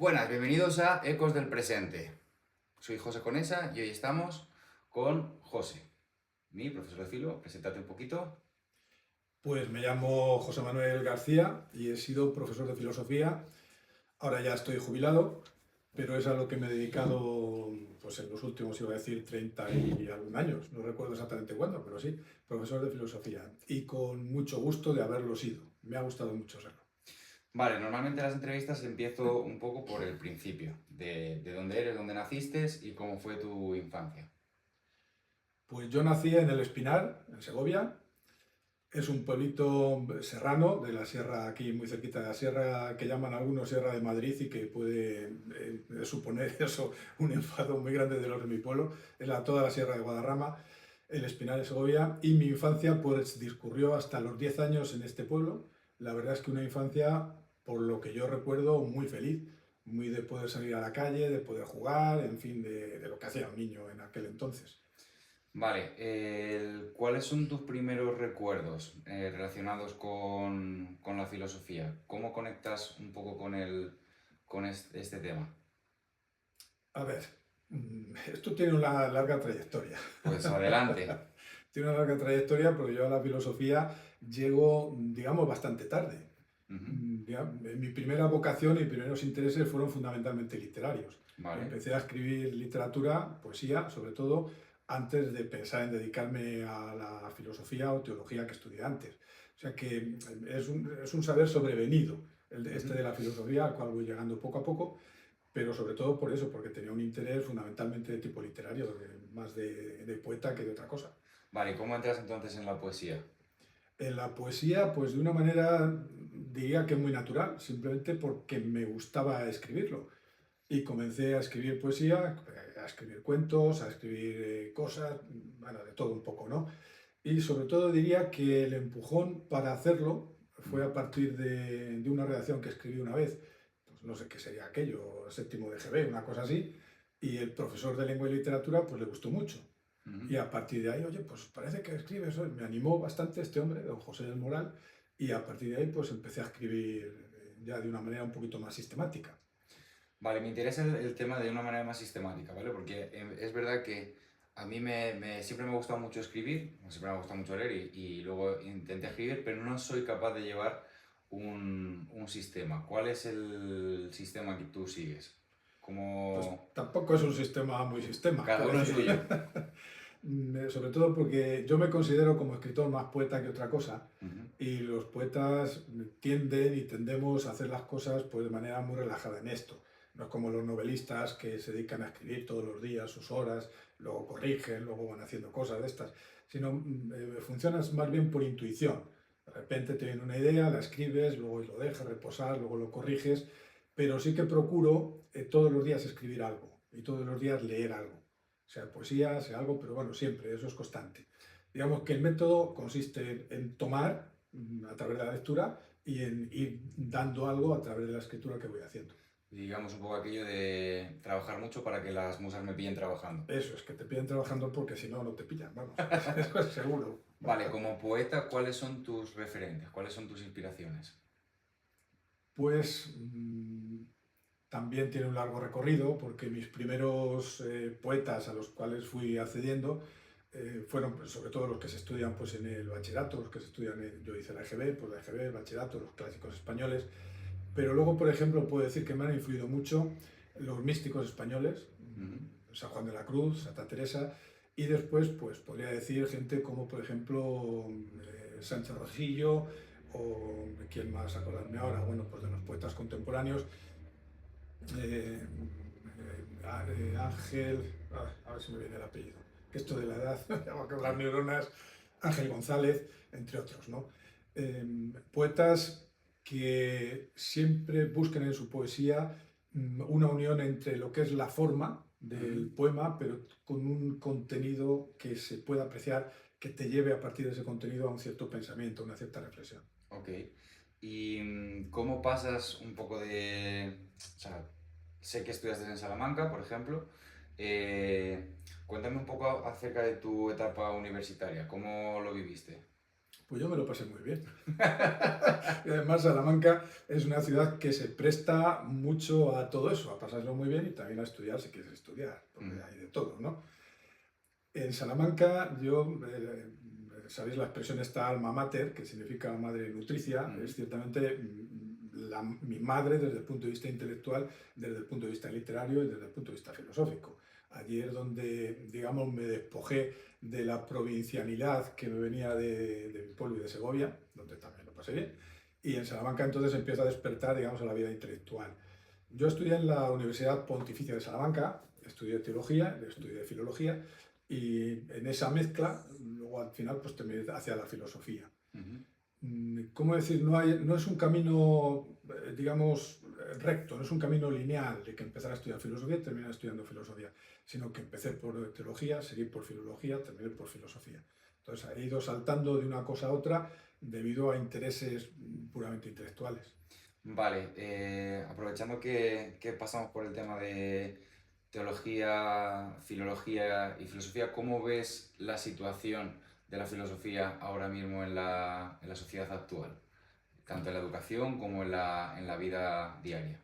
Buenas, bienvenidos a Ecos del Presente. Soy José Conesa y hoy estamos con José, mi profesor de filo. Preséntate un poquito. Pues me llamo José Manuel García y he sido profesor de filosofía. Ahora ya estoy jubilado, pero es a lo que me he dedicado pues en los últimos, iba a decir, 30 y algún años. No recuerdo exactamente cuándo, pero sí, profesor de filosofía. Y con mucho gusto de haberlo sido. Me ha gustado mucho serlo. Vale, normalmente las entrevistas empiezo un poco por el principio, de dónde eres, dónde naciste y cómo fue tu infancia. Pues yo nací en El Espinar, en Segovia. Es un pueblito serrano de la sierra, aquí muy cerquita de la sierra, que llaman algunos Sierra de Madrid y que puede suponer eso un enfado muy grande de los de mi pueblo. Es toda la sierra de Guadarrama, el Espinar de Segovia, y mi infancia pues discurrió hasta los 10 años en este pueblo. La verdad es que una infancia, por lo que yo recuerdo, muy feliz, muy de poder salir a la calle, de poder jugar, en fin, de lo que hacía un niño en aquel entonces. Vale, ¿cuáles son tus primeros recuerdos relacionados con la filosofía? ¿Cómo conectas un poco con este tema? A ver, esto tiene una larga trayectoria. Pues adelante. Tiene una larga trayectoria porque yo a la filosofía llego, digamos, bastante tarde. Ujú. Mi primera vocación y primeros intereses fueron fundamentalmente literarios. Yo Vale. empecé a escribir literatura, poesía, sobre todo, antes de pensar en dedicarme a la filosofía o teología que estudié antes. O sea que es un saber sobrevenido, este Ujú. de la filosofía, al cual voy llegando poco a poco, pero sobre todo por eso, porque tenía un interés fundamentalmente de tipo literario, más de poeta que de otra cosa. Vale, ¿cómo entras entonces en la poesía? En la poesía, pues de una manera diría que muy natural, simplemente porque me gustaba escribirlo. Y comencé a escribir poesía, a escribir cuentos, a escribir cosas, bueno, de todo un poco, ¿no? Y sobre todo diría que el empujón para hacerlo fue a partir de una redacción que escribí una vez, pues no sé qué sería aquello, séptimo de GB, una cosa así, y el profesor de lengua y literatura pues le gustó mucho. Ujú. Y a partir de ahí, oye, pues parece que escribes hoy. Me animó bastante este hombre, don José del Moral, y a partir de ahí pues empecé a escribir ya de una manera un poquito más sistemática. Vale, me interesa el tema de una manera más sistemática, ¿vale? Porque es verdad que a mí siempre me ha gustado mucho escribir, siempre me ha gustado mucho leer y luego intenté escribir, pero no soy capaz de llevar un sistema. ¿Cuál es el sistema que tú sigues? Pues Como tampoco es un sistema muy sistema, cada quiero uno el decir. suyo. Sobre todo porque yo me considero como escritor más poeta que otra cosa, Ujú. y los poetas tienden y tendemos a hacer las cosas pues de manera muy relajada en esto. No es como los novelistas que se dedican a escribir todos los días sus horas, luego corrigen, luego van haciendo cosas de estas, sino funcionas más bien por intuición. De repente te viene una idea, la escribes, luego lo dejas reposar, luego lo corriges, pero sí que procuro todos los días escribir algo y todos los días leer algo, sea poesía, sea algo, pero bueno, siempre, eso es constante. Digamos que el método consiste en tomar a través de la lectura y en ir dando algo a través de la escritura que voy haciendo. Digamos un poco aquello de trabajar mucho para que las musas me pillen trabajando. Eso es que te piden trabajando porque si no, no te pillan, vamos, eso es seguro. Vale, como poeta, ¿cuáles son tus referentes? ¿Cuáles son tus inspiraciones? Pues también tiene un largo recorrido porque mis primeros poetas a los cuales fui accediendo fueron pues, sobre todo los que se estudian pues, en el bachillerato, los que se estudian, yo hice la EGB, pues la EGB, el bachillerato, los clásicos españoles, pero luego, por ejemplo, puedo decir que me han influido mucho los místicos españoles, Ujú. San Juan de la Cruz, Santa Teresa, y después, pues podría decir gente como, por ejemplo, Sánchez Rosillo, o quién más acordarme ahora, bueno, pues de los poetas contemporáneos, Ángel, a ver si me viene el apellido, que esto de la edad, ya va a quebrar neuronas, Ángel González, entre otros, ¿no? Poetas que siempre buscan en su poesía una unión entre lo que es la forma del Ujú. poema, pero con un contenido que se pueda apreciar, que te lleve a partir de ese contenido a un cierto pensamiento, a una cierta reflexión. Ok. ¿Y cómo pasas un poco de... O sea, sé que estudiaste en Salamanca, por ejemplo. Cuéntame un poco acerca de tu etapa universitaria. ¿Cómo lo viviste? Pues yo me lo pasé muy bien. Y además Salamanca es una ciudad que se presta mucho a todo eso, a pasarlo muy bien y también a estudiar si quieres estudiar, porque Mm, hay de todo, ¿no? En Salamanca, sabéis la expresión esta alma mater, que significa madre nutricia, es mm, ciertamente mi madre desde el punto de vista intelectual, desde el punto de vista literario y desde el punto de vista filosófico. Allí es donde, digamos, me despojé de la provincialidad que me venía de mi pueblo y de Segovia, donde también lo pasé bien, y en Salamanca entonces empiezo a despertar, digamos, a la vida intelectual. Yo estudié en la Universidad Pontificia de Salamanca, estudié teología, estudié filología, y en esa mezcla, luego al final, pues terminé hacia la filosofía. ujú. ¿Cómo decir? No es un camino, digamos, recto, no es un camino lineal de que empezar a estudiar filosofía y terminar estudiando filosofía, sino que empecé por teología, seguí por filología, terminé por filosofía. Entonces he ido saltando de una cosa a otra debido a intereses puramente intelectuales. Vale, aprovechando que pasamos por el tema de teología, filología y filosofía, ¿cómo ves la situación de la filosofía ahora mismo en la sociedad actual? Tanto en la educación como en la vida diaria.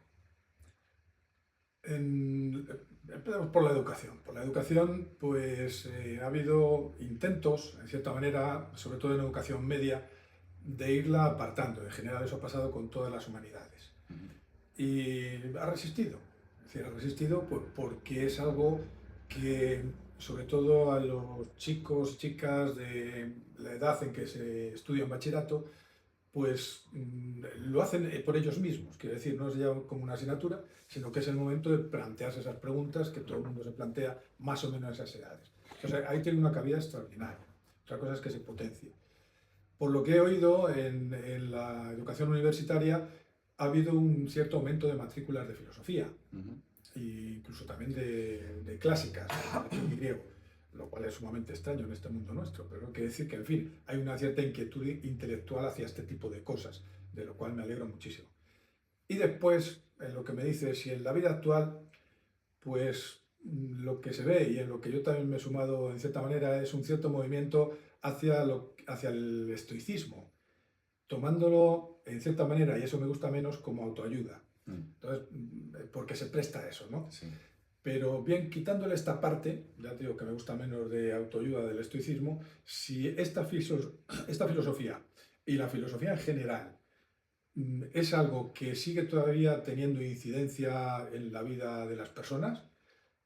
Empezamos por la educación. Por la educación, pues ha habido intentos, en cierta manera, sobre todo en educación media, de irla apartando. En general eso ha pasado con todas las humanidades. Ujú, Y ha resistido. Es decir, ha resistido pues, porque es algo que, sobre todo a los chicos, chicas de la edad en que se estudia en bachillerato, pues lo hacen por ellos mismos. Quiero decir, no es ya como una asignatura, sino que es el momento de plantearse esas preguntas que todo el mundo se plantea más o menos a esas edades. Entonces ahí tiene una cabida extraordinaria. Otra cosa es que se potencie. Por lo que he oído en la educación universitaria, ha habido un cierto aumento de matrículas de filosofía ujú. e incluso también de clásicas, de latín y griego, lo cual es sumamente extraño en este mundo nuestro, pero quiere decir que, en fin, hay una cierta inquietud intelectual hacia este tipo de cosas, de lo cual me alegro muchísimo. Y después, en lo que me dices, si en la vida actual, pues lo que se ve y en lo que yo también me he sumado en cierta manera es un cierto movimiento hacia el estoicismo, tomándolo en cierta manera, y eso me gusta menos, como autoayuda. Mm, Entonces, porque se presta a eso, ¿no? sí. Pero bien, quitándole esta parte, ya te digo que me gusta menos de autoayuda del estoicismo, si esta filosofía y la filosofía en general es algo que sigue todavía teniendo incidencia en la vida de las personas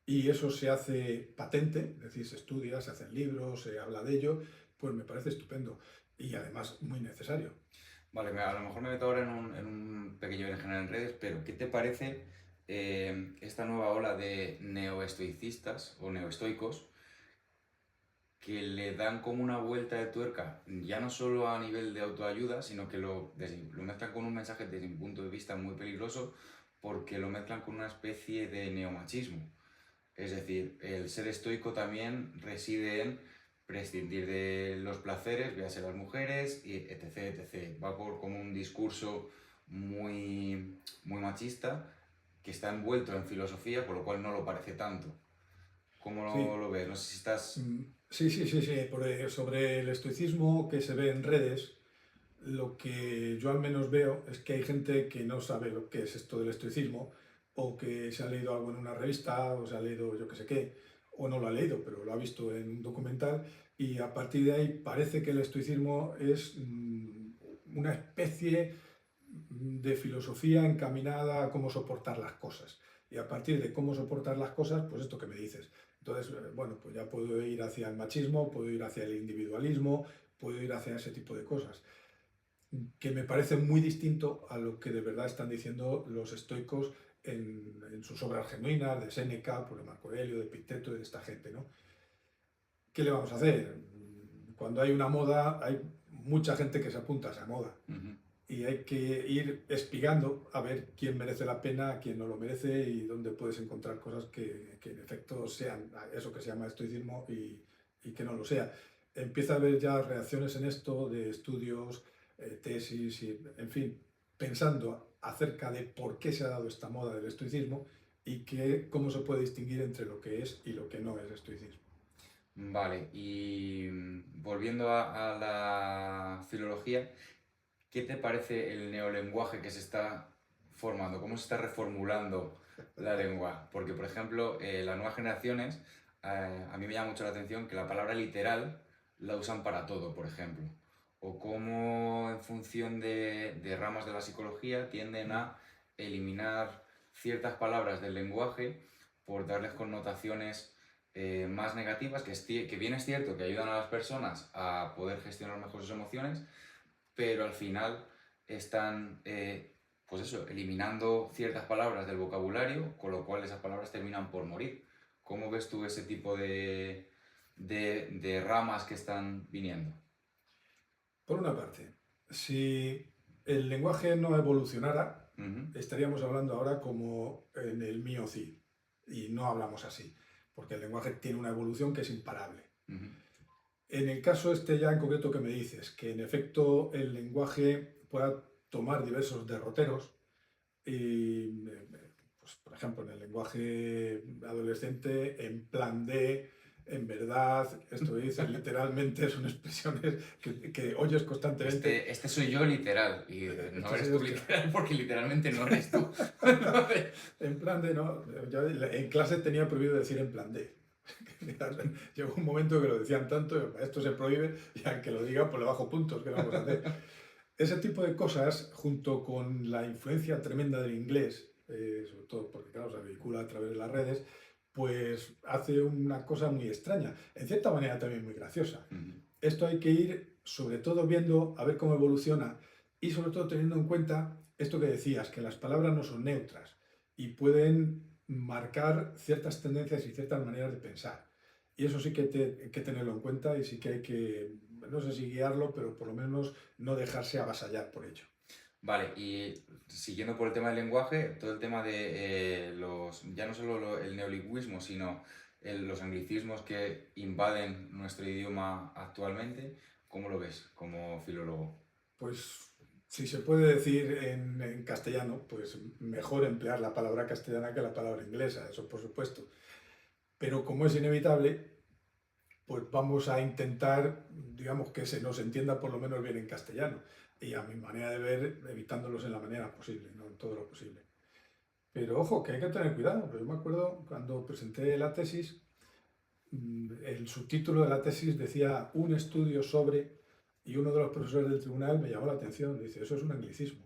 y eso se hace patente, es decir, se estudia, se hacen libros, se habla de ello, pues me parece estupendo y además muy necesario. Vale, a lo mejor me meto ahora en un pequeño berenjenal en redes, pero ¿qué te parece esta nueva ola de neoestoicistas o neoestoicos que le dan como una vuelta de tuerca, ya no solo a nivel de autoayuda, sino que lo mezclan con un mensaje desde mi punto de vista muy peligroso, porque lo mezclan con una especie de neomachismo? Es decir, el ser estoico también reside en prescindir de los placeres, véase las mujeres, y etc, etc. Va por como un discurso muy, muy machista que está envuelto en filosofía, por lo cual no lo parece tanto. ¿Cómo lo, Sí, lo ves? No sé si estás... sí. Sobre el estoicismo que se ve en redes, lo que yo al menos veo es que hay gente que no sabe lo que es esto del estoicismo, o que se ha leído algo en una revista, o se ha leído yo que sé qué, o no lo ha leído, pero lo ha visto en un documental, y a partir de ahí parece que el estoicismo es una especie de filosofía encaminada a cómo soportar las cosas. Y a partir de cómo soportar las cosas, pues esto que me dices. Entonces, bueno, pues ya puedo ir hacia el machismo, puedo ir hacia el individualismo, puedo ir hacia ese tipo de cosas que me parece muy distinto a lo que de verdad están diciendo los estoicos en sus obras genuinas, de Séneca, por de Marco Aurelio, de Epicteto, de esta gente, ¿no? ¿Qué le vamos a hacer? Cuando hay una moda, hay mucha gente que se apunta a esa moda Ujú. y hay que ir espigando a ver quién merece la pena, quién no lo merece y dónde puedes encontrar cosas que en efecto sean eso que se llama estoicismo y que no lo sea. Empieza a haber ya reacciones en esto de estudios, tesis, y, en fin, pensando acerca de por qué se ha dado esta moda del estoicismo y cómo se puede distinguir entre lo que es y lo que no es estoicismo. Vale, y volviendo a la filología, ¿qué te parece el neolenguaje que se está formando? ¿Cómo se está reformulando la lengua? Porque, por ejemplo, las nuevas generaciones, a mí me llama mucho la atención que la palabra literal la usan para todo, por ejemplo. O cómo en función de ramas de la psicología tienden a eliminar ciertas palabras del lenguaje por darles connotaciones más negativas, que bien es cierto que ayudan a las personas a poder gestionar mejor sus emociones, pero al final están, pues eso, eliminando ciertas palabras del vocabulario, con lo cual esas palabras terminan por morir. ¿Cómo ves tú ese tipo de ramas que están viniendo? Por una parte, si el lenguaje no evolucionara, Ujú, estaríamos hablando ahora como en el mío sí, y no hablamos así, porque el lenguaje tiene una evolución que es imparable. ujú. En el caso este ya en concreto que me dices, que en efecto el lenguaje pueda tomar diversos derroteros, y, pues, por ejemplo, en el lenguaje adolescente, en plan de, en verdad, esto que dices literalmente son expresiones que oyes constantemente. Este soy yo literal, y no Esto sí eres tú es que, literal porque literalmente no eres tú. en plan de, no, yo en clase tenía prohibido decir en plan de. Llegó un momento que lo decían tanto, esto se prohíbe, y al que lo diga, pues le bajo puntos, ¿qué le vamos a hacer? Ese tipo de cosas, junto con la influencia tremenda del inglés, sobre todo porque claro, se vehicula a través de las redes, pues hace una cosa muy extraña, en cierta manera también muy graciosa. Ujú. Esto hay que ir sobre todo viendo a ver cómo evoluciona y sobre todo teniendo en cuenta esto que decías, que las palabras no son neutras y pueden marcar ciertas tendencias y ciertas maneras de pensar. Y eso sí que hay que tenerlo en cuenta y sí que hay que, no sé si guiarlo, pero por lo menos no dejarse avasallar por ello. Vale, y siguiendo por el tema del lenguaje, todo el tema de ya no solo el neolingüismo, sino los anglicismos que invaden nuestro idioma actualmente, ¿cómo lo ves como filólogo? Pues si se puede decir en castellano, pues mejor emplear la palabra castellana que la palabra inglesa, eso por supuesto. Pero como es inevitable, pues vamos a intentar, digamos, que se nos entienda por lo menos bien en castellano. Y a mi manera de ver, evitándolos en la manera posible, no en todo lo posible. Pero ojo, que hay que tener cuidado, porque yo me acuerdo cuando presenté la tesis, el subtítulo de la tesis decía un estudio sobre, y uno de los profesores del tribunal me llamó la atención, dice, eso es un anglicismo.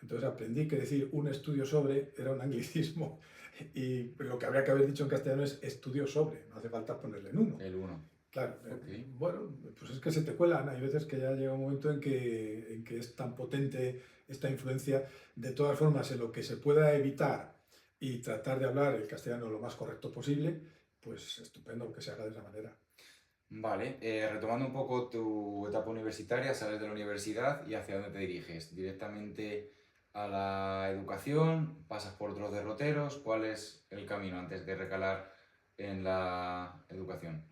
Entonces aprendí que decir un estudio sobre era un anglicismo y lo que habría que haber dicho en castellano es estudio sobre, no hace falta ponerle en uno. El uno. Claro, Ok. bueno, pues es que se te cuelan, hay veces que ya llega un momento en que es tan potente esta influencia. De todas formas, en lo que se pueda evitar y tratar de hablar el castellano lo más correcto posible, pues estupendo que se haga de esa manera. Vale, retomando un poco tu etapa universitaria, sales de la universidad y hacia dónde te diriges. ¿Directamente a la educación? ¿Pasas por otros derroteros? ¿Cuál es el camino antes de recalar en la educación?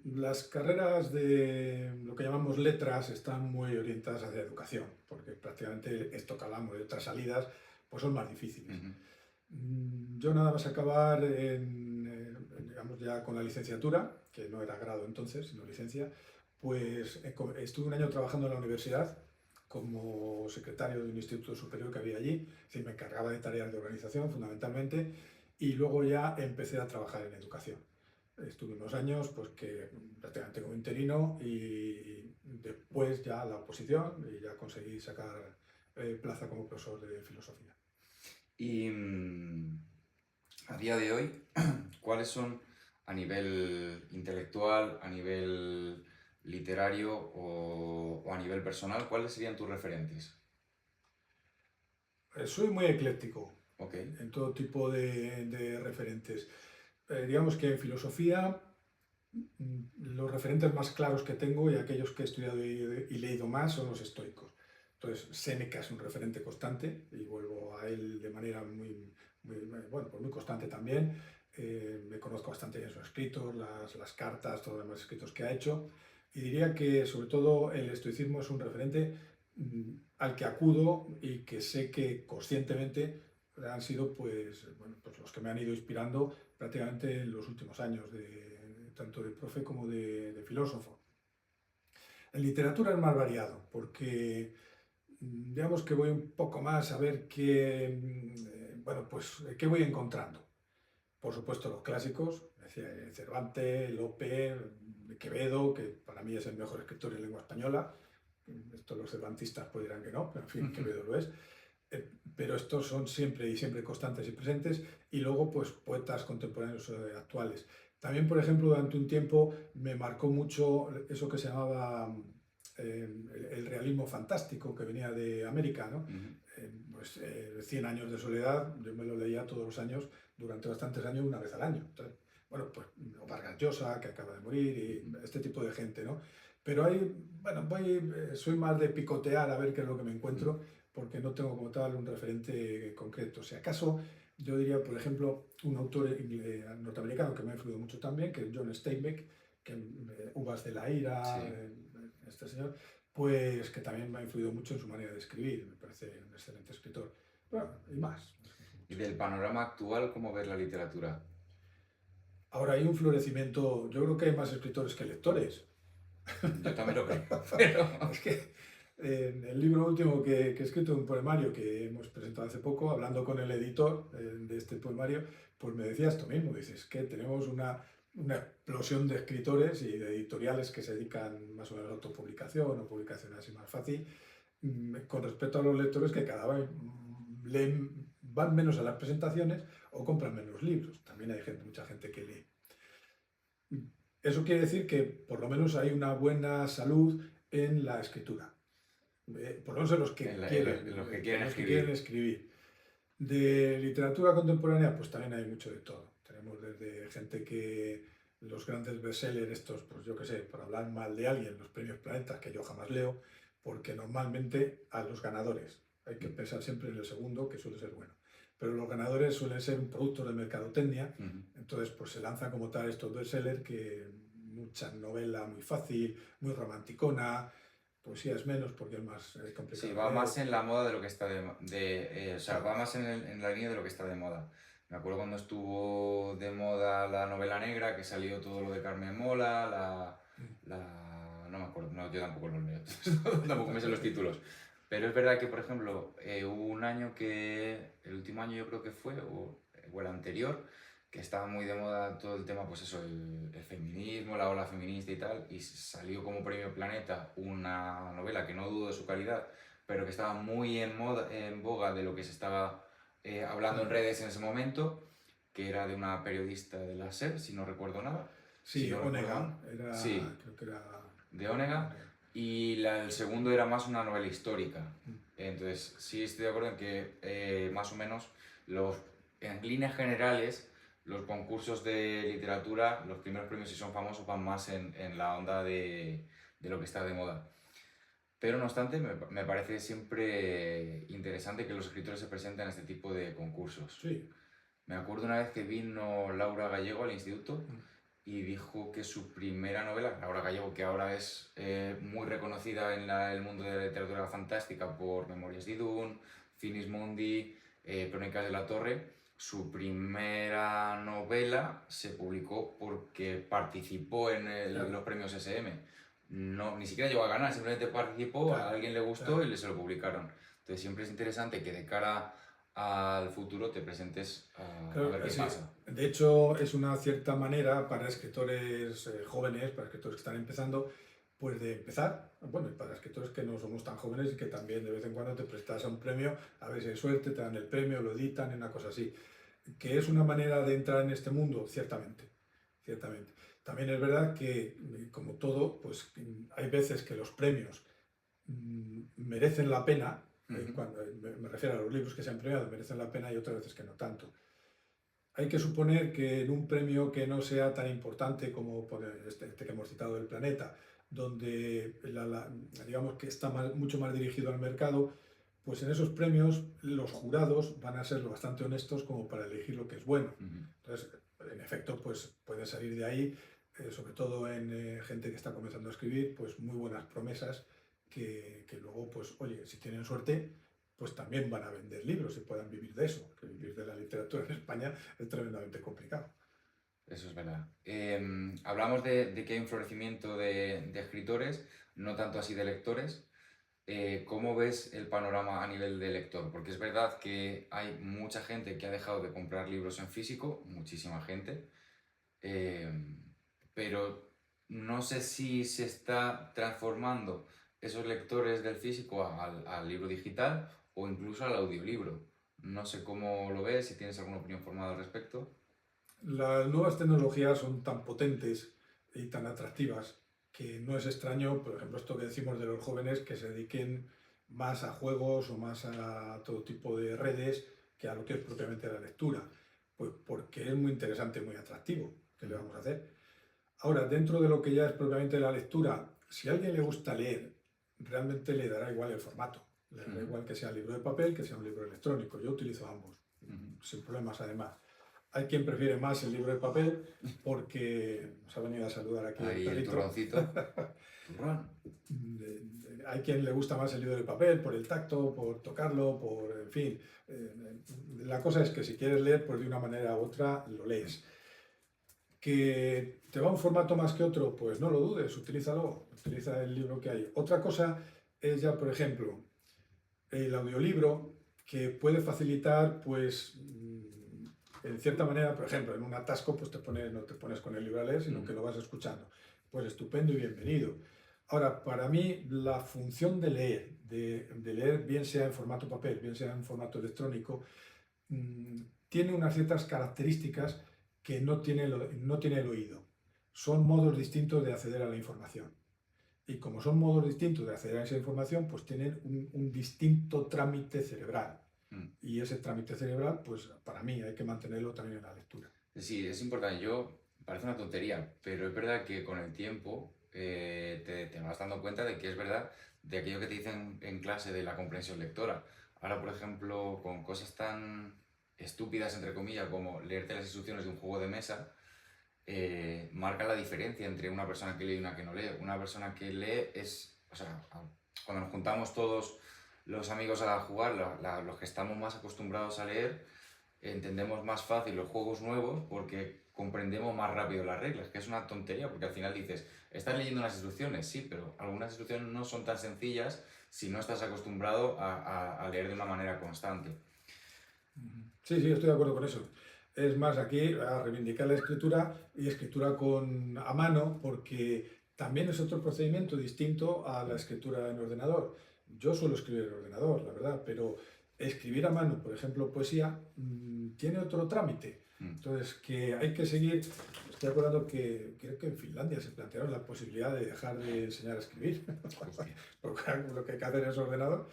Las carreras de lo que llamamos letras están muy orientadas hacia educación, porque prácticamente esto que hablamos de otras salidas, pues son más difíciles. Ujú. Yo nada más acabar digamos ya con la licenciatura, que no era grado entonces, sino licencia, pues estuve un año trabajando en la universidad como secretario de un instituto superior que había allí, es decir, me encargaba de tareas de organización fundamentalmente, y luego ya empecé a trabajar en educación. Estuve unos años pues que prácticamente como interino y después ya la oposición y ya conseguí sacar plaza como profesor de filosofía. Y a día de hoy, ¿cuáles son a nivel intelectual, a nivel literario o a nivel personal, cuáles serían tus referentes? Soy muy ecléctico Ok. en todo tipo de referentes. Digamos que en filosofía los referentes más claros que tengo y aquellos que he estudiado y leído más son los estoicos. Entonces, Séneca es un referente constante y vuelvo a él de manera bueno, pues muy constante también. Me conozco bastante bien sus escritos, las cartas, todos los demás escritos que ha hecho. Y diría que sobre todo el estoicismo es un referente al que acudo y que sé que conscientemente han sido pues, bueno, pues los que me han ido inspirando prácticamente en los últimos años de tanto de profe como de filósofo. En literatura es más variado, porque digamos que voy un poco más a ver bueno, pues, qué voy encontrando. Por supuesto, los clásicos, decía, Cervantes, Lope, Quevedo, que para mí es el mejor escritor en lengua española. Esto los cervantistas pues dirán que no, pero en fin, Quevedo lo es. Pero estos son siempre y siempre constantes y presentes. Y luego, pues, poetas contemporáneos actuales. También, por ejemplo, durante un tiempo me marcó mucho eso que se llamaba el realismo fantástico, que venía de América, ¿no? Pues 100 años de soledad, yo me lo leía todos los años, durante bastantes años, una vez al año. Entonces, bueno, pues Vargas Llosa, que acaba de morir, y este tipo de gente, ¿no? Pero ahí, bueno, soy más de picotear a ver qué es lo que me encuentro, porque no tengo como tal un referente concreto. Si acaso, yo diría, por ejemplo, un autor norteamericano que me ha influido mucho también, que es John Steinbeck, que Uvas de la ira, Sí. este señor, pues que también me ha influido mucho en su manera de escribir, me parece un excelente escritor. Bueno, y más. Y del panorama actual, ¿cómo ves la literatura? Ahora hay un florecimiento, yo creo que hay más escritores que lectores. Yo también lo creo, pero... Es que en el libro último que he escrito, un poemario que hemos presentado hace poco, hablando con el editor de este poemario, pues me decía esto mismo, dices que tenemos una explosión de escritores y de editoriales que se dedican más o menos a autopublicación o publicación así más fácil, con respecto a los lectores que cada vez van menos a las presentaciones o compran menos libros. También hay mucha gente que lee. Eso quiere decir que por lo menos hay una buena salud en la escritura. Por lo menos en los que los que quieren escribir. escribir. De literatura contemporánea, pues también hay mucho de todo. Tenemos desde gente que los grandes bestsellers estos, pues yo qué sé, por hablar mal de alguien, los premios Planetas, que yo jamás leo, porque normalmente a los ganadores hay que pensar siempre en el segundo, que suele ser bueno. Pero los ganadores suelen ser un producto de mercadotecnia, entonces pues se lanzan como tal estos bestsellers que mucha novela muy fácil, muy romanticona, poesía es menos porque es más complicado. Sí, va más en la moda de lo que está o sea, va más en la línea de lo que está de moda. Me acuerdo cuando estuvo de moda la novela negra, que salió todo lo de Carmen Mola, no me acuerdo, no, yo tampoco lo leo, tampoco me sé los títulos. Pero es verdad que, por ejemplo, hubo un año el último año yo creo que fue, o el anterior, que estaba muy de moda todo el tema, pues eso, el feminismo, la ola feminista y tal, y salió como premio Planeta una novela que no dudo de su calidad, pero que estaba muy en boga de lo que se estaba hablando en redes en ese momento, que era de una periodista de la SER, si no recuerdo nada. Sí, si no Onega, sí, creo que era de Onega, y el segundo era más una novela histórica. Entonces, sí estoy de acuerdo en que más o menos en líneas generales los concursos de literatura, los primeros premios si son famosos van más en la onda de lo que está de moda. Pero no obstante, me parece siempre interesante que los escritores se presenten a este tipo de concursos. Sí. Me acuerdo una vez que vino Laura Gallego al instituto y dijo que su primera novela, Laura Gallego, que ahora es muy reconocida en el mundo de la literatura fantástica por Memorias de Idún, Finis Mundi, Crónicas de la Torre, su primera novela se publicó porque participó en los premios SM. No, ni siquiera llegó a ganar, simplemente participó, Claro, a alguien le gustó y se lo publicaron. Entonces siempre es interesante que de cara al futuro te presentes a ver qué pasa. De hecho, es una cierta manera para escritores jóvenes, para escritores que están empezando, pues de empezar, bueno, y para escritores que no somos tan jóvenes y que también de vez en cuando te prestas a un premio, a ver si hay suerte, te dan el premio, lo editan, una cosa así. Que es una manera de entrar en este mundo, ciertamente, ciertamente. También es verdad que, como todo, pues hay veces que los premios merecen la pena, cuando me refiero a los libros que se han premiado, merecen la pena y otras veces que no tanto. Hay que suponer que en un premio que no sea tan importante como este que hemos citado del Planeta, donde digamos que está mucho más dirigido al mercado, pues en esos premios los jurados van a ser lo bastante honestos como para elegir lo que es bueno. Entonces, en efecto, pues puede salir de ahí, sobre todo en gente que está comenzando a escribir, pues muy buenas promesas que luego, pues oye, si tienen suerte, pues también van a vender libros y puedan vivir de eso, que vivir de la literatura en España es tremendamente complicado. eso es verdad. Hablamos de que hay un florecimiento de escritores, no tanto así de lectores. ¿Cómo ves el panorama a nivel de lector? Porque es verdad que hay mucha gente que ha dejado de comprar libros en físico, muchísima gente, eh, pero no sé si se está transformando esos lectores del físico al libro digital o incluso al audiolibro. No sé cómo lo ves, si tienes alguna opinión formada al respecto. Las nuevas tecnologías son tan potentes y tan atractivas que no es extraño, por ejemplo, esto que decimos de los jóvenes que se dediquen más a juegos o más a todo tipo de redes que a lo que es propiamente la lectura. Pues porque es muy interesante, muy atractivo. ¿Qué le vamos a hacer? Ahora, dentro de lo que ya es propiamente la lectura, si a alguien le gusta leer, realmente le dará igual el formato. Le dará Ujú, igual que sea libro de papel, que sea un libro electrónico. Yo utilizo ambos, ujú. sin problemas además. Hay quien prefiere más el libro de papel porque nos ha venido a saludar aquí el Ahí el perrito. turroncito. Turrón. Hay quien le gusta más el libro de papel por el tacto, por tocarlo, por, en fin. La cosa es que si quieres leer, pues de una manera u otra lo lees. ¿Que te va un formato más que otro? Pues no lo dudes, utilízalo, utiliza el libro que hay. Otra cosa es ya, por ejemplo, el audiolibro que puede facilitar, pues, en cierta manera, por ejemplo, en un atasco, pues no te pones con el libro a leer, sino que lo vas escuchando. Pues estupendo y bienvenido. Ahora, para mí, la función de leer, de leer bien sea en formato papel, bien sea en formato electrónico, tiene unas ciertas características que no tiene el oído. Son modos distintos de acceder a la información. Y como son modos distintos de acceder a esa información, pues tienen un distinto trámite cerebral. Mm. Y ese trámite cerebral, pues para mí hay que mantenerlo también en la lectura. Sí, es importante. Parece una tontería, pero es verdad que con el tiempo te vas dando cuenta de que es verdad de aquello que te dicen en clase de la comprensión lectora. Ahora, por ejemplo, con cosas tan estúpidas, entre comillas, como leerte las instrucciones de un juego de mesa, marca la diferencia entre una persona que lee y una que no lee. Una persona que lee o sea, cuando nos juntamos todos los amigos a jugar, los que estamos más acostumbrados a leer, entendemos más fácil los juegos nuevos porque comprendemos más rápido las reglas, que es una tontería porque al final dices, estás leyendo unas instrucciones, sí, pero algunas instrucciones no son tan sencillas si no estás acostumbrado a leer de una manera constante. Sí, sí, estoy de acuerdo con eso. Es más, aquí a reivindicar la escritura y escritura a mano, porque también es otro procedimiento distinto a la escritura en ordenador. Yo suelo escribir en ordenador, la verdad, pero escribir a mano, por ejemplo, poesía, tiene otro trámite. Mm. Entonces, que hay que seguir. Estoy acordando que creo que en Finlandia se plantearon la posibilidad de dejar de enseñar a escribir, Hostia. porque lo que hay que hacer es ordenador.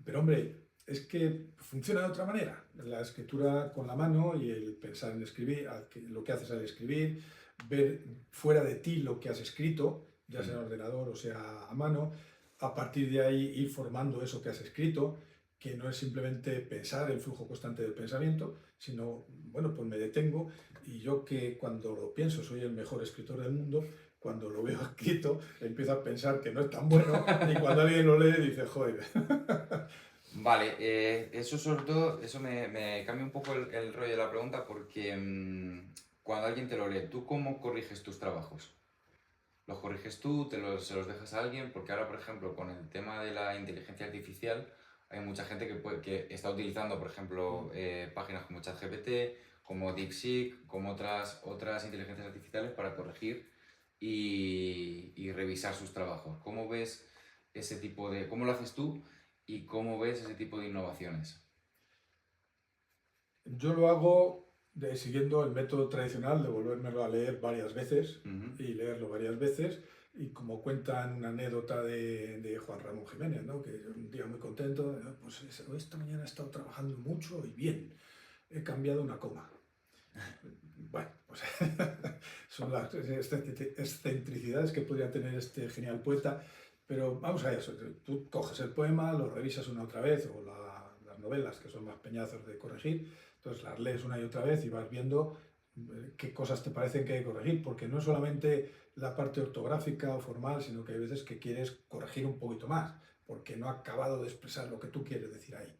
Pero hombre, es que funciona de otra manera. La escritura con la mano y el pensar en escribir, lo que haces al escribir, ver fuera de ti lo que has escrito, ya sea en Mm. ordenador o sea a mano, a partir de ahí ir formando eso que has escrito, que no es simplemente pensar el flujo constante del pensamiento, sino, bueno, pues me detengo y yo que cuando lo pienso soy el mejor escritor del mundo, cuando lo veo escrito empiezo a pensar que no es tan bueno y cuando alguien lo lee dice, joder. Vale, eso sobre todo, eso me cambia un poco el rollo de la pregunta porque cuando alguien te lo lee, ¿tú cómo corriges tus trabajos? ¿Los corriges tú, se los dejas a alguien? Porque ahora, por ejemplo, con el tema de la inteligencia artificial, hay mucha gente que está utilizando, por ejemplo, páginas como ChatGPT, como DeepSeek, como otras inteligencias artificiales para corregir y revisar sus trabajos. ¿Cómo ves cómo lo haces tú y cómo ves ese tipo de innovaciones? Yo lo hago siguiendo el método tradicional de volvérmelo a leer varias veces Ujú. y leerlo varias veces. Y como cuentan una anécdota de Juan Ramón Jiménez, ¿no? Que un día muy contento, pues esta mañana he estado trabajando mucho y bien, he cambiado una coma. Bueno, pues son las excentricidades que podría tener este genial poeta, pero vamos a eso, tú coges el poema, lo revisas una otra vez, o las novelas, que son más peñazos de corregir, entonces las lees una y otra vez y vas viendo qué cosas te parecen que hay que corregir, porque no es solamente la parte ortográfica o formal, sino que hay veces que quieres corregir un poquito más, porque no ha acabado de expresar lo que tú quieres decir ahí.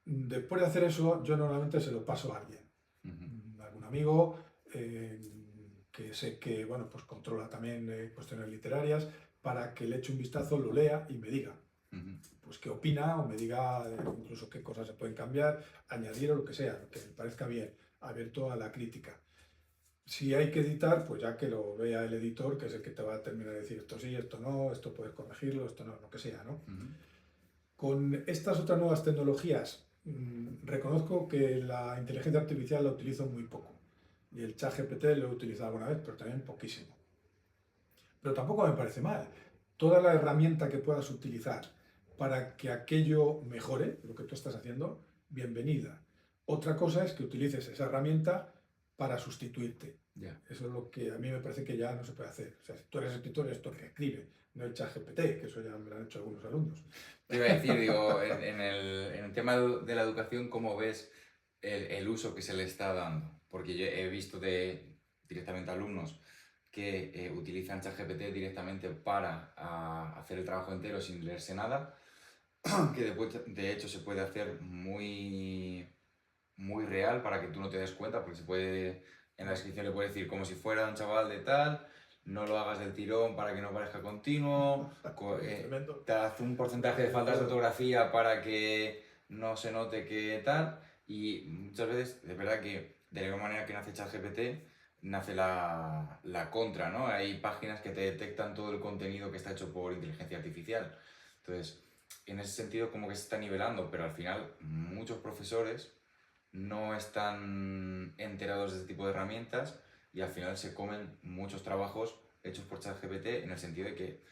Después de hacer eso, yo normalmente se lo paso a alguien, Ujú. algún amigo, que sé que bueno, pues controla también cuestiones literarias, para que le eche un vistazo, lo lea y me diga pues qué opina o me diga incluso qué cosas se pueden cambiar, añadir o lo que sea, lo que me parezca bien, abierto a la crítica. Si hay que editar, pues ya que lo vea el editor, que es el que te va a terminar de decir esto sí, esto no, esto puedes corregirlo, esto no, lo que sea, ¿no? Con estas otras nuevas tecnologías, reconozco que la inteligencia artificial la utilizo muy poco. Y el ChatGPT lo he utilizado alguna vez, pero también poquísimo. Pero tampoco me parece mal. Toda la herramienta que puedas utilizar para que aquello mejore, lo que tú estás haciendo, bienvenida. Otra cosa es que utilices esa herramienta para sustituirte. Ya. Eso es lo que a mí me parece que ya no se puede hacer. O sea, si tú eres escritor, esto que escribe, no el ChatGPT, que eso ya me lo han hecho algunos alumnos. Te iba a decir, digo, en el tema de la educación, ¿cómo ves el uso que se le está dando? Porque yo he visto directamente alumnos que utilizan ChatGPT directamente para hacer el trabajo entero sin leerse nada, que después, de hecho se puede hacer muy real para que tú no te des cuenta, porque se puede, en la descripción le puede decir como si fuera un chaval de tal, no lo hagas del tirón para que no parezca continuo, Tremendo. te hace un porcentaje de faltas de ortografía para que no se note que tal, y muchas veces, de verdad que de la misma manera que nace ChatGPT, nace la contra, ¿no? Hay páginas que te detectan todo el contenido que está hecho por inteligencia artificial. Entonces, en ese sentido como que se está nivelando, pero al final muchos profesores no están enterados de este tipo de herramientas y al final se comen muchos trabajos hechos por ChatGPT en el sentido de que,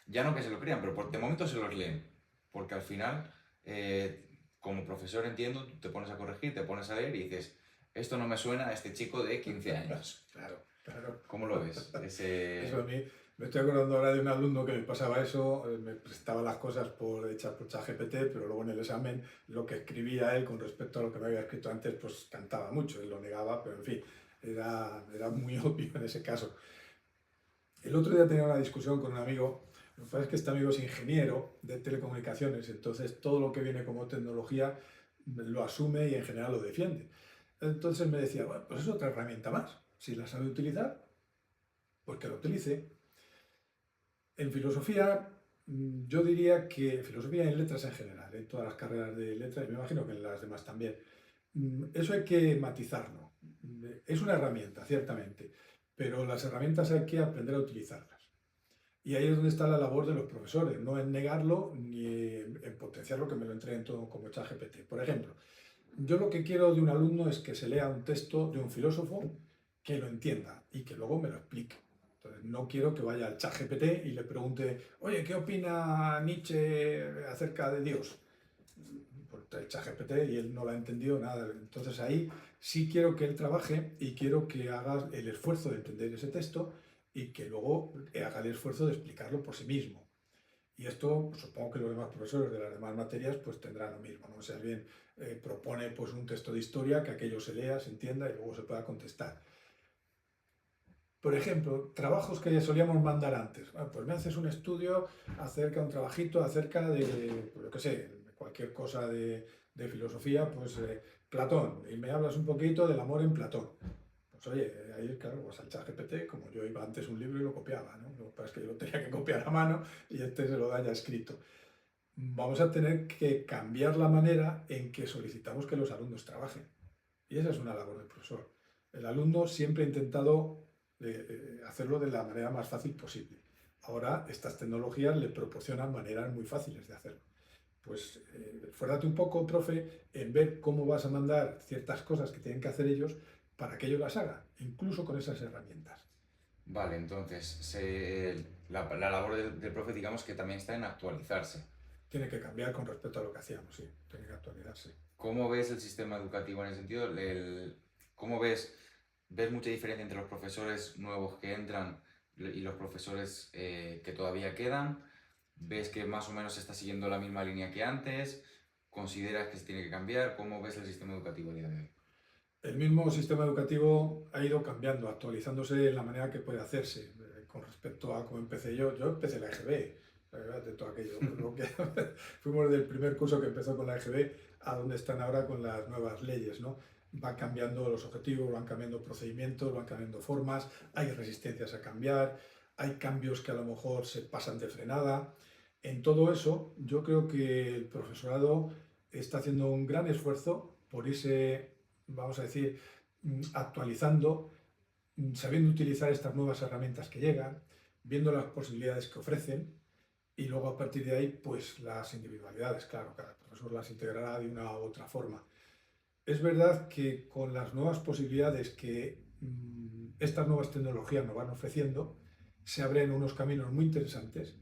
ya no que se lo crean, pero de momento se los leen, porque al final, como profesor entiendo, tú te pones a corregir, te pones a leer y dices, esto no me suena a este chico de 15 años. Claro, claro. ¿Cómo lo ves? Eso a mí, me estoy acordando ahora de un alumno que me pasaba eso, me prestaba las cosas hechas por ChatGPT, pero luego en el examen lo que escribía él con respecto a lo que me había escrito antes, pues cantaba mucho, él lo negaba, pero en fin, era muy obvio en ese caso. El otro día tenía una discusión con un amigo, lo que pasa es que este amigo es ingeniero de telecomunicaciones, entonces todo lo que viene como tecnología lo asume y en general lo defiende. Entonces me decía, bueno, pues es otra herramienta más, si la sabe utilizar, pues que lo utilice. En filosofía, yo diría que filosofía y en letras en general, en todas las carreras de letras, y me imagino que en las demás también, eso hay que matizarlo. Es una herramienta, ciertamente, pero las herramientas hay que aprender a utilizarlas. Y ahí es donde está la labor de los profesores, no en negarlo ni en potenciarlo, que me lo entreguen todo como ChatGPT. Por ejemplo, yo lo que quiero de un alumno es que se lea un texto de un filósofo, que lo entienda y que luego me lo explique. Entonces, no quiero que vaya al ChatGPT y le pregunte, oye, ¿qué opina Nietzsche acerca de Dios? Por el ChatGPT y él no lo ha entendido nada. Entonces ahí sí quiero que él trabaje y quiero que haga el esfuerzo de entender ese texto y que luego haga el esfuerzo de explicarlo por sí mismo. Y esto, pues, supongo que los demás profesores de las demás materias pues tendrán lo mismo, ¿no? O sea, bien, propone pues un texto de historia, que aquello se lea, se entienda y luego se pueda contestar. Por ejemplo, trabajos que ya solíamos mandar antes. Bueno, pues me haces un estudio acerca, un trabajito acerca de, pues, yo qué sé, cualquier cosa de filosofía, pues Platón, y me hablas un poquito del amor en Platón. Pues oye, ahí claro, vas al ChatGPT, como yo iba antes un libro y lo copiaba, ¿no? Lo que pasa es que yo lo tenía que copiar a mano y este se lo da ya escrito. Vamos a tener que cambiar la manera en que solicitamos que los alumnos trabajen. Y esa es una labor del profesor. El alumno siempre ha intentado hacerlo de la manera más fácil posible. Ahora estas tecnologías le proporcionan maneras muy fáciles de hacerlo. Pues esfuérzate un poco, profe, en ver cómo vas a mandar ciertas cosas que tienen que hacer ellos para que ellos las hagan, incluso con esas herramientas. Vale, entonces la labor del profe, digamos que también está en actualizarse. Tiene que cambiar con respecto a lo que hacíamos, sí, tiene que actualizarse. ¿Cómo ves el sistema educativo en el sentido? ¿Cómo ves mucha diferencia entre los profesores nuevos que entran y los profesores que todavía quedan? ¿Ves que más o menos se está siguiendo la misma línea que antes? ¿Consideras que se tiene que cambiar? ¿Cómo ves el sistema educativo a día de hoy? El mismo sistema educativo ha ido cambiando, actualizándose en la manera que puede hacerse. Con respecto a cómo empecé yo empecé la EGB, de todo aquello. Fuimos del primer curso que empezó con la EGB a donde están ahora con las nuevas leyes, ¿no? van cambiando los objetivos, van cambiando procedimientos, van cambiando formas, hay resistencias a cambiar, hay cambios que a lo mejor se pasan de frenada. En todo eso, yo creo que el profesorado está haciendo un gran esfuerzo por irse, vamos a decir, actualizando, sabiendo utilizar estas nuevas herramientas que llegan, viendo las posibilidades que ofrecen y luego a partir de ahí, pues las individualidades, claro, cada profesor las integrará de una u otra forma. Es verdad que con las nuevas posibilidades que estas nuevas tecnologías nos van ofreciendo, se abren unos caminos muy interesantes,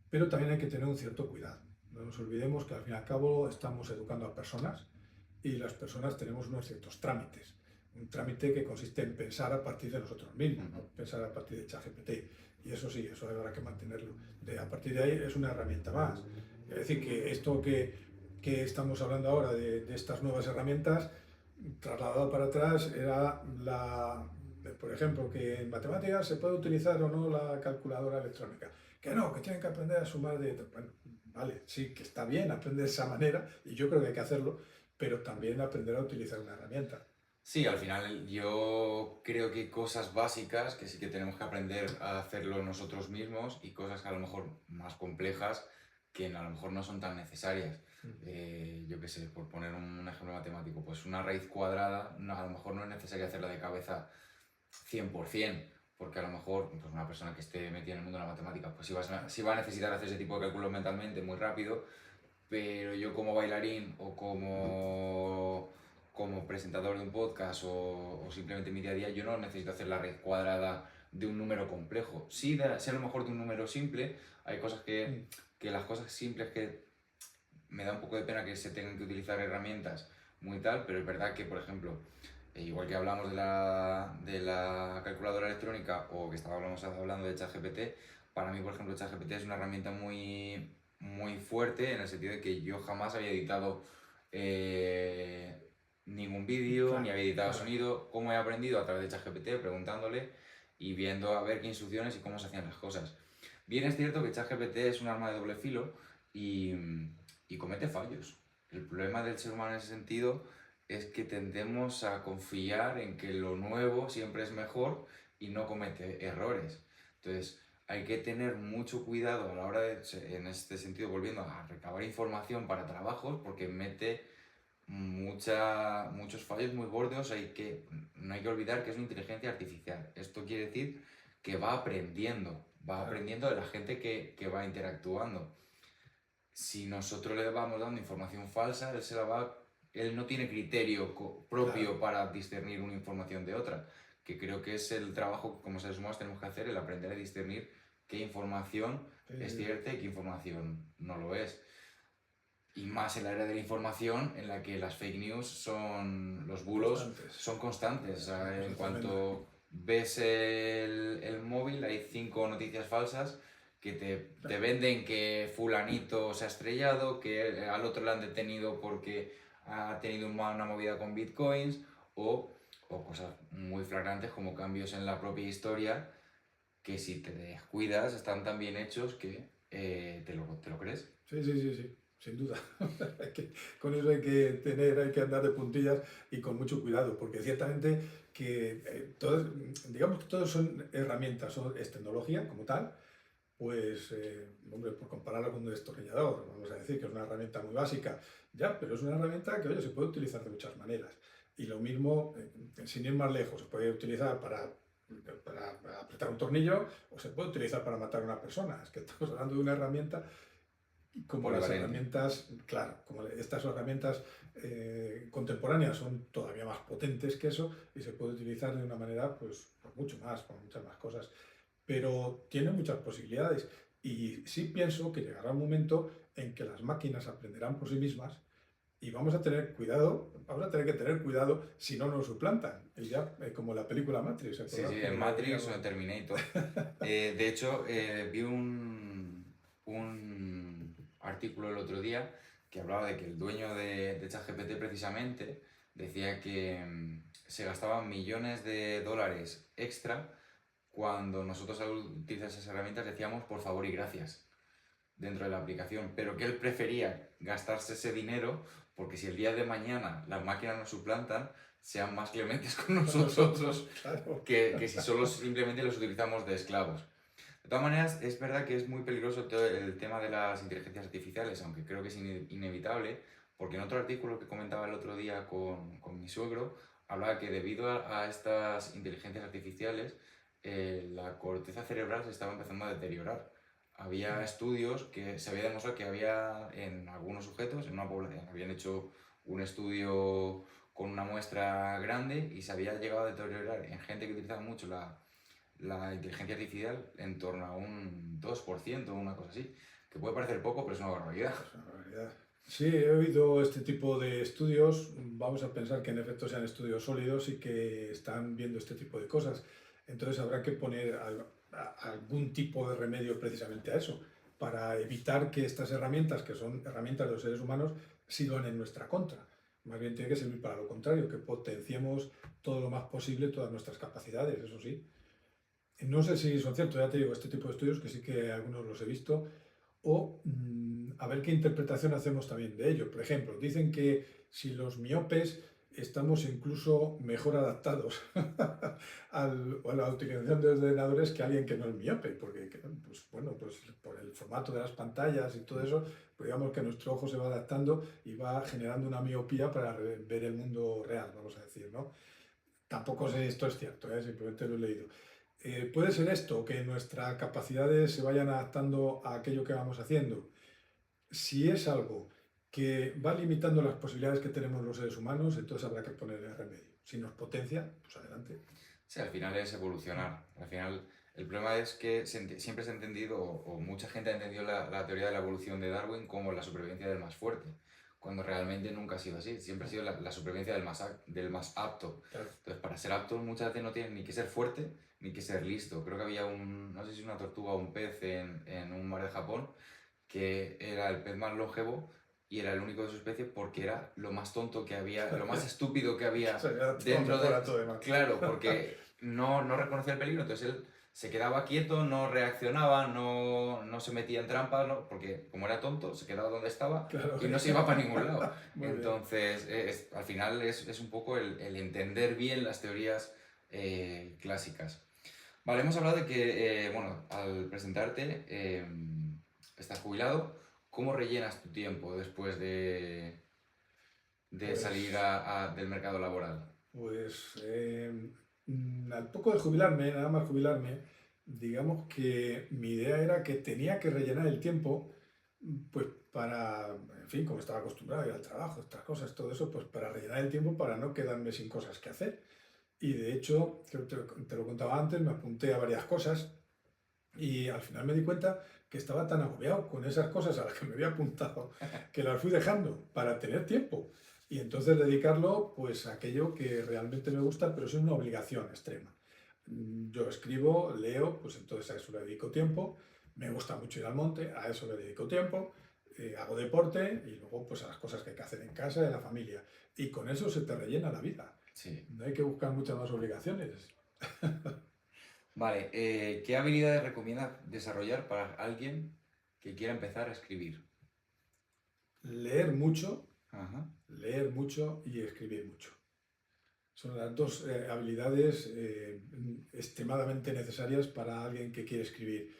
pero también hay que tener un cierto cuidado. No nos olvidemos que al fin y al cabo estamos educando a personas y las personas tenemos unos ciertos trámites. Un trámite que consiste en pensar a partir de nosotros mismos, ¿no? Pensar a partir de ChatGPT. Y eso sí, eso habrá que mantenerlo. A partir de ahí es una herramienta más. Es decir, que esto que estamos hablando ahora de estas nuevas herramientas, trasladado para atrás, era por ejemplo, que en matemáticas se puede utilizar o no la calculadora electrónica. Que no, que tienen que aprender a sumar de... Bueno, vale, sí, que está bien aprender de esa manera, y yo creo que hay que hacerlo, pero también aprender a utilizar una herramienta. Sí, al final yo creo que hay cosas básicas que sí que tenemos que aprender a hacerlo nosotros mismos y cosas que a lo mejor más complejas que a lo mejor no son tan necesarias. Yo qué sé, por poner un ejemplo matemático, pues una raíz cuadrada a lo mejor no es necesario hacerla de cabeza 100%, porque a lo mejor pues una persona que esté metida en el mundo de la matemática pues sí va a necesitar hacer ese tipo de cálculos mentalmente muy rápido, pero yo como bailarín o como presentador de un podcast o simplemente en mi día a día, yo no necesito hacer la raíz cuadrada de un número complejo. Sí, a lo mejor de un número simple, hay cosas que las cosas simples que me da un poco de pena que se tengan que utilizar herramientas muy tal, pero es verdad que, por ejemplo, igual que hablamos de la calculadora electrónica o que estábamos hablando de ChatGPT, para mí, por ejemplo, ChatGPT es una herramienta muy fuerte en el sentido de que yo jamás había editado ningún vídeo, ni Claro, había editado claro. sonido. ¿Cómo he aprendido? A través de ChatGPT, preguntándole y viendo a ver qué instrucciones y cómo se hacían las cosas. Bien es cierto que ChatGPT es un arma de doble filo y comete fallos. El problema del ser humano en ese sentido es que tendemos a confiar en que lo nuevo siempre es mejor y no comete errores. Entonces, hay que tener mucho cuidado a la hora de, en este sentido, volviendo a recabar información para trabajos, porque mete muchos fallos muy gordos. No hay que olvidar que es una inteligencia artificial. Esto quiere decir que va Claro. aprendiendo de la gente que va interactuando. Si nosotros le vamos dando información falsa, él no tiene criterio Claro, propio para discernir una información de otra, que creo que es el trabajo que como seres humanos tenemos que hacer, el aprender a discernir qué información sí, es sí, cierta y qué información no lo es. Y más en la era de la información en la que las fake news los bulos constantes. son constantes. O Es una sea, cosa en tremenda. cuanto ves el móvil, hay 5 noticias falsas que te venden que fulanito se ha estrellado, que al otro le han detenido porque ha tenido una movida con bitcoins o cosas muy flagrantes como cambios en la propia historia que si te descuidas están tan bien hechos que te lo crees. Sí, sí, sí, sí, sin duda. Con eso hay que andar de puntillas y con mucho cuidado, porque ciertamente que digamos que todos son herramientas, es tecnología como tal, pues, hombre, por compararlo con un destornillador, vamos a decir que es una herramienta muy básica, ya, pero es una herramienta que, oye, se puede utilizar de muchas maneras. Y lo mismo, sin ir más lejos, se puede utilizar para apretar un tornillo o se puede utilizar para matar a una persona. Es que estamos hablando de una herramienta como las Polivalente. herramientas, claro, como estas herramientas contemporáneas son todavía más potentes que eso y se puede utilizar de una manera, pues mucho más, con muchas más cosas. Pero tiene muchas posibilidades y sí pienso que llegará un momento en que las máquinas aprenderán por sí mismas y vamos a tener cuidado, vamos a tener que tener cuidado si no nos suplantan. Y ya, como la película Matrix, ¿se Sí, acuerdan sí, que en venía Matrix o con... en Terminator. De hecho, vi un artículo el otro día que hablaba de que el dueño de ChatGPT precisamente decía que se gastaban millones de dólares extra cuando nosotros al utilizar esas herramientas decíamos por favor y gracias dentro de la aplicación, pero que él prefería gastarse ese dinero porque si el día de mañana las máquinas nos suplantan, sean más clementes con nosotros Claro. que si solo simplemente los utilizamos de esclavos. De todas maneras, es verdad que es muy peligroso todo el tema de las inteligencias artificiales, aunque creo que es inevitable, porque en otro artículo que comentaba el otro día con mi suegro, hablaba que debido a estas inteligencias artificiales, la corteza cerebral se estaba empezando a deteriorar. Había Mm. estudios que se había demostrado que había en algunos sujetos, en una población, habían hecho un estudio con una muestra grande y se había llegado a deteriorar en gente que utilizaba mucho la inteligencia artificial en torno a un 2% o una cosa así, que puede parecer poco, pero es una barbaridad. Es una barbaridad. Sí, he oído este tipo de estudios. Vamos a pensar que en efecto sean estudios sólidos y que están viendo este tipo de cosas. Entonces habrá que poner algún tipo de remedio precisamente a eso, para evitar que estas herramientas, que son herramientas de los seres humanos, sirvan en nuestra contra. Más bien tiene que servir para lo contrario, que potenciemos todo lo más posible todas nuestras capacidades, eso sí. No sé si son ciertos, ya te digo, este tipo de estudios, que sí que algunos los he visto, o a ver qué interpretación hacemos también de ello. Por ejemplo, dicen que si los miopes estamos incluso mejor adaptados a la utilización de ordenadores que alguien que no es miope, porque pues, bueno, pues por el formato de las pantallas y todo eso, pues digamos que nuestro ojo se va adaptando y va generando una miopía para ver el mundo real, vamos a decir, ¿no? Tampoco sé si esto es cierto, ¿eh? Simplemente lo he leído. Puede ser esto, que nuestras capacidades se vayan adaptando a aquello que vamos haciendo. Si es algo que va limitando las posibilidades que tenemos los seres humanos, entonces habrá que ponerle remedio. Si nos potencia, pues adelante. Sí, al final es evolucionar. Al final, el problema es que siempre se ha entendido, o mucha gente ha entendido la teoría de la evolución de Darwin como la supervivencia del más fuerte, cuando realmente nunca ha sido así. Siempre ha sido la supervivencia del más apto. Claro. Entonces, para ser apto muchas veces no tienes ni que ser fuerte ni que ser listo. Creo que había no sé si una tortuga o un pez en un mar de Japón, que era el pez más longevo y era el único de su especie porque era lo más tonto que había, lo más estúpido que había Se había adaptado dentro mejor de... a todo demás. Claro, porque no reconocía el peligro, entonces él se quedaba quieto, no reaccionaba, no se metía en trampas, porque como era tonto, se quedaba donde estaba Claro. y no se iba para ningún lado. Muy bien. Entonces, al final es un poco el entender bien las teorías clásicas. Vale, hemos hablado de que, bueno, al presentarte, estás jubilado. ¿Cómo rellenas tu tiempo después de salir Pues, del mercado laboral? pues al poco de jubilarme, nada más jubilarme, digamos que mi idea era que tenía que rellenar el tiempo, pues para, en fin, como estaba acostumbrado a ir al trabajo, estas cosas, todo eso, pues para rellenar el tiempo para no quedarme sin cosas que hacer. Y de hecho, creo que te lo contaba antes, me apunté a varias cosas y al final me di cuenta que estaba tan agobiado con esas cosas a las que me había apuntado que las fui dejando para tener tiempo y entonces dedicarlo pues a aquello que realmente me gusta, pero es una obligación extrema. Yo escribo, leo, pues entonces a eso le dedico tiempo. Me gusta mucho ir al monte, a eso le dedico tiempo. Hago deporte y luego pues a las cosas que hay que hacer en casa y en la familia. Y con eso se te rellena la vida. Sí. No hay que buscar muchas más obligaciones. Vale, ¿qué habilidades recomiendas desarrollar para alguien que quiera empezar a escribir? Leer mucho, Ajá. leer mucho y escribir mucho. Son las dos habilidades extremadamente necesarias para alguien que quiere escribir.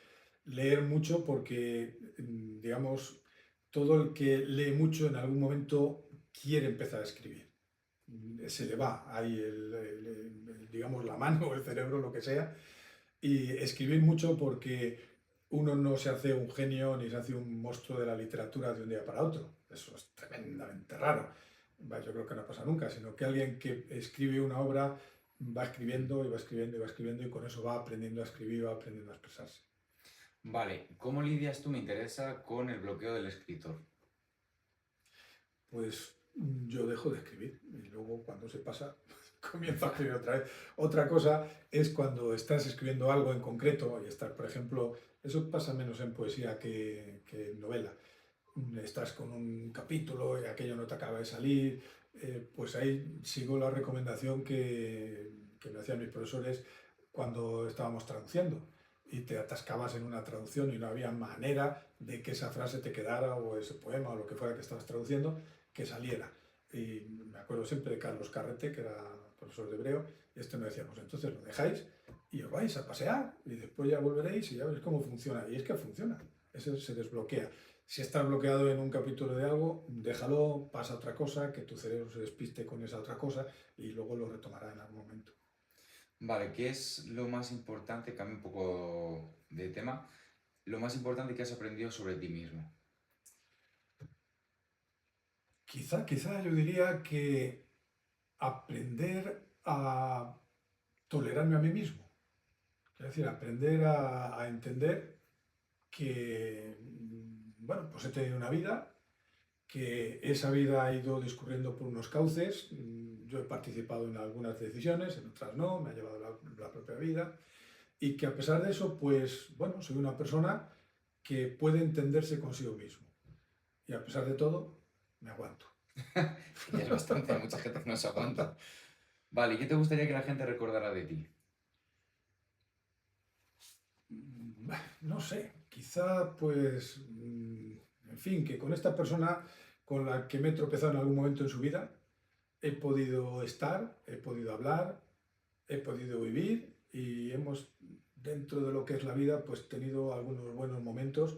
Leer mucho porque, digamos, todo el que lee mucho en algún momento quiere empezar a escribir. Se le va ahí, digamos, la mano o el cerebro, lo que sea, y escribir mucho porque uno no se hace un genio ni se hace un monstruo de la literatura de un día para otro. Eso es tremendamente raro. Yo creo que no pasa nunca, sino que alguien que escribe una obra va escribiendo y va escribiendo y va escribiendo y con eso va aprendiendo a escribir, va aprendiendo a expresarse. Vale, ¿cómo lidias tú, me interesa, con el bloqueo del escritor? Pues yo dejo de escribir y luego cuando se pasa comienzo a escribir otra vez. Otra cosa es cuando estás escribiendo algo en concreto y estás, por ejemplo, eso pasa menos en poesía que en novela. Estás con un capítulo y aquello no te acaba de salir, pues ahí sigo la recomendación que me hacían mis profesores cuando estábamos traduciendo y te atascabas en una traducción y no había manera de que esa frase te quedara o ese poema o lo que fuera que estabas traduciendo que saliera. Y me acuerdo siempre de Carlos Carrete, que era profesor de hebreo, y me decía, pues entonces lo dejáis y os vais a pasear y después ya volveréis y ya veréis cómo funciona. Y es que funciona, eso se desbloquea. Si estás bloqueado en un capítulo de algo, déjalo, pasa a otra cosa, que tu cerebro se despiste con esa otra cosa y luego lo retomará en algún momento. Vale, ¿qué es lo más importante, cambio un poco de tema, lo más importante que has aprendido sobre ti mismo? Quizá yo diría que aprender a tolerarme a mí mismo. Es decir, aprender a entender que, bueno, pues he tenido una vida, que esa vida ha ido discurriendo por unos cauces, yo he participado en algunas decisiones, en otras no, me ha llevado la propia vida, y que a pesar de eso, pues, bueno, soy una persona que puede entenderse consigo mismo. Y a pesar de todo, me aguanto. Y es bastante, hay mucha gente que no se aguanta. Vale, ¿y qué te gustaría que la gente recordara de ti? No sé, quizá pues, en fin, que con esta persona con la que me he tropezado en algún momento en su vida, he podido estar, he podido hablar, he podido vivir y hemos, dentro de lo que es la vida, pues tenido algunos buenos momentos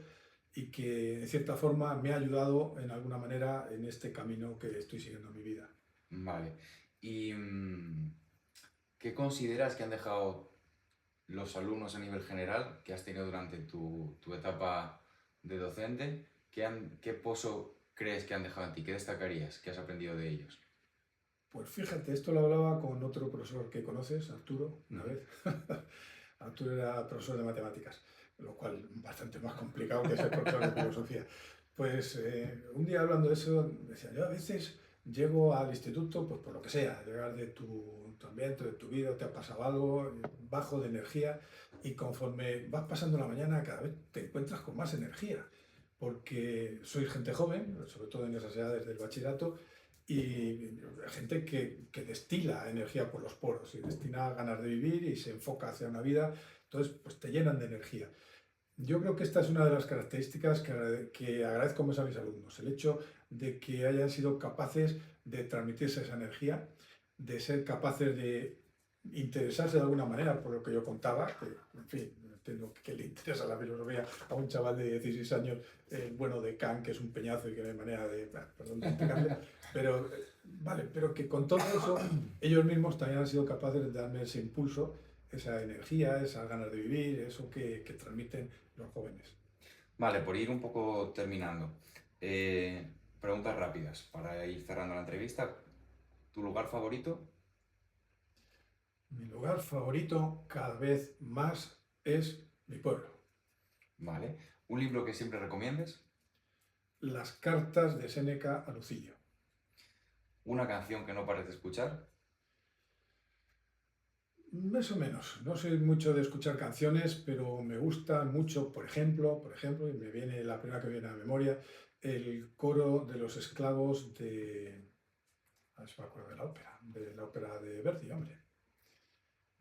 y que de cierta forma me ha ayudado en alguna manera en este camino que estoy siguiendo en mi vida. Vale, ¿y qué consideras que han dejado los alumnos a nivel general que has tenido durante tu etapa de docente? ¿Qué pozo crees que han dejado en ti? ¿Qué destacarías que has aprendido de ellos? Pues fíjate, esto lo hablaba con otro profesor que conoces, Arturo, una vez. Arturo era profesor de matemáticas, lo cual bastante más complicado que ser profesor de filosofía. Pues un día hablando de eso, decía, yo a veces llego al instituto, pues por lo que sea, llegar de tu ambiente, de tu vida, te ha pasado algo, bajo de energía, y conforme vas pasando la mañana, cada vez te encuentras con más energía, porque sois gente joven, sobre todo en esas edades del bachillerato, y gente que destila energía por los poros y destina ganas de vivir y se enfoca hacia una vida, entonces pues te llenan de energía. Yo creo que esta es una de las características que agradezco más a mis alumnos, el hecho de que hayan sido capaces de transmitirse esa energía, de ser capaces de interesarse de alguna manera por lo que yo contaba, que en fin, entiendo que le interesa la filosofía a un chaval de 16 años, bueno, de Kant, que es un peñazo y que no hay manera de, bueno, perdón, de explicarle, pero vale, pero que con todo eso ellos mismos también han sido capaces de darme ese impulso, esa energía, esas ganas de vivir, eso que transmiten los jóvenes. Vale, por ir un poco terminando. Preguntas rápidas para ir cerrando la entrevista. ¿Tu lugar favorito? Mi lugar favorito cada vez más es mi pueblo. Vale. ¿Un libro que siempre recomiendes? Las cartas de Séneca a Lucilio. ¿Una canción que no pares de escuchar? Más o menos. No soy mucho de escuchar canciones, pero me gusta mucho, por ejemplo, y me viene la primera que me viene a la memoria, el coro de los esclavos de... A ver si me acuerdo de la ópera de Verdi, hombre.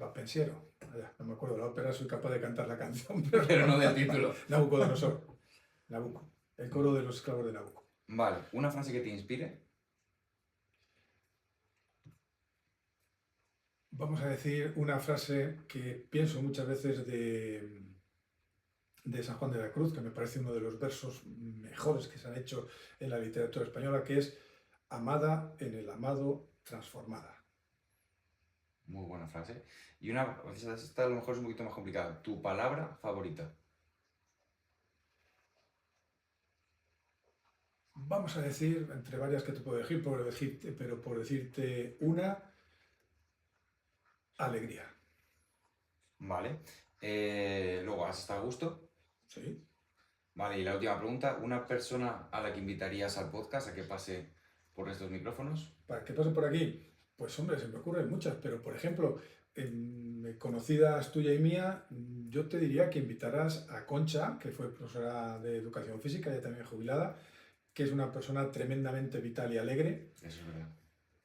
Va Pensiero. No me acuerdo de la ópera, soy capaz de cantar la canción, pero, Pero no del título. Nabucodonosor. Nabucco. El coro de los esclavos de Nabucco. Vale. ¿Una frase que te inspire? Vamos a decir una frase que pienso muchas veces de San Juan de la Cruz, que me parece uno de los versos mejores que se han hecho en la literatura española, que es amada en el amado transformada. Muy buena frase. Y esta a lo mejor es un poquito más complicada. ¿Tu palabra favorita? Vamos a decir, entre varias que te puedo decir, pero por decirte una, alegría. Vale. Luego, ¿has estado a gusto? ¿Sí? Vale, y la última pregunta. ¿Una persona a la que invitarías al podcast a que pase por estos micrófonos? ¿Para qué pase por aquí? Pues hombre, se me ocurren muchas, pero por ejemplo, en conocidas tuya y mía, yo te diría que invitaras a Concha, que fue profesora de educación física, ya también jubilada, que es una persona tremendamente vital y alegre. Eso es verdad.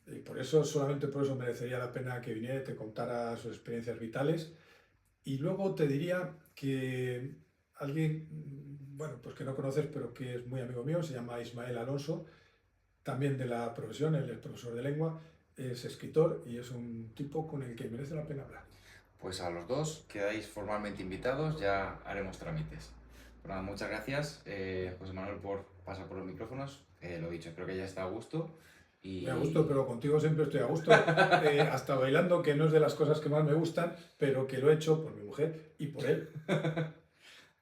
Y por eso, solamente por eso merecería la pena que viniera y te contara sus experiencias vitales. Y luego te diría que alguien, bueno, pues que no conoces, pero que es muy amigo mío, se llama Ismael Alonso, también de la profesión, él es profesor de lengua, es escritor y es un tipo con el que merece la pena hablar. Pues a los dos quedáis formalmente invitados, ya haremos trámites. Pues nada, muchas gracias, José Manuel, por pasar por los micrófonos. Lo dicho, espero que ya está a gusto. Muy a gusto, pero contigo siempre estoy a gusto, hasta bailando, que no es de las cosas que más me gustan, pero que lo he hecho por mi mujer y por él.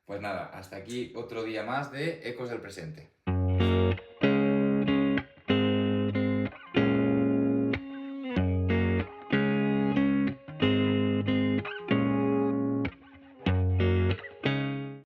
Pues nada, hasta aquí otro día más de Ecos del Presente.